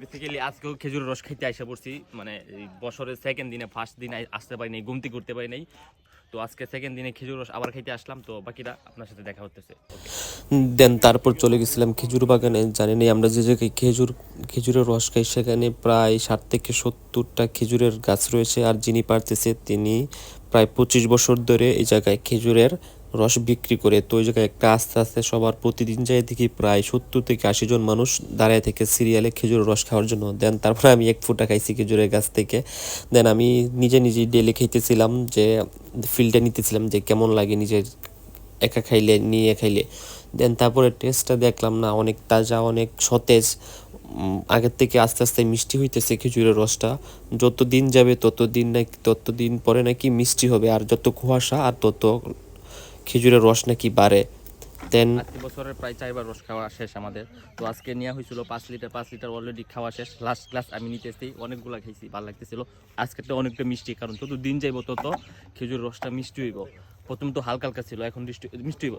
Basically আজকেও খেজুরের রস খাইতে আইসা পড়ছি, মানে এই বছরের সেকেন্ড দিনে, ফার্স্ট দিনে আসতে পারি নাই, গুমতি করতে পারি নাই। তো আজকে সেকেন্ড দিনে খেজুর রস আবার খাইতে আসলাম। তো বাকিটা আপনার সাথে দেখা হতেছে। ওকে। দেন তারপর চলে গেছিলাম খেজুর বাগানে। জানি না আমরা যে জায়গায় খেজুরের রস খাই সেখানে প্রায় 60 থেকে 70টা খেজুরের গাছ রয়েছে, আর যিনি পারতেছে তিনি প্রায় 25 বছর ধরে এই জায়গায় খেজুরের রস বিক্রি করে। তো ওই জায়গায় একটা আস্তে আস্তে সবার প্রতিদিন যাই দেখি প্রায় 70 থেকে 80 জন মানুষ দাঁড়ায় থেকে সিরিয়ালে খেজুরের রস খাওয়ার জন্য। দেন তারপরে আমি 1 ফুটা খাইছি খেজুরের গাছ থেকে। দেন আমি নিজে নিজেই ডেলি খাইতেছিলাম, যে ফিলটা নিতেছিলাম যে কেমন লাগে নিজের একা খাইলে, নিয়ে খাইলে। দেন তারপরে টেস্টটা দেখলাম, না অনেক তাজা, অনেক সতেজ। আগের থেকে আস্তে আস্তে মিষ্টি হইতেছে খেজুরের রসটা। যত দিন যাবে তত দিন পরে নাকি মিষ্টি হবে, আর যত কুয়াশা আর তত খেজুরের রস নাকি বাড়ে। দেন আজকে বছরের প্রায় 4বার রস খাওয়া শেষ আমাদের। তো আজকে নেওয়া হয়েছিল 5 লিটার অলরেডি খাওয়া শেষ। লাস্ট গ্লাস আমি নিতেছি, অনেকগুলো খাইছি, ভালো লাগতেছিল। আজকেরটা অনেকটা মিষ্টি, কারণ যত দিন যাইব তত খেজুর রসটা মিষ্টি হইব। প্রথম তো হালকা হালকা ছিল, এখন মিষ্টি হইব।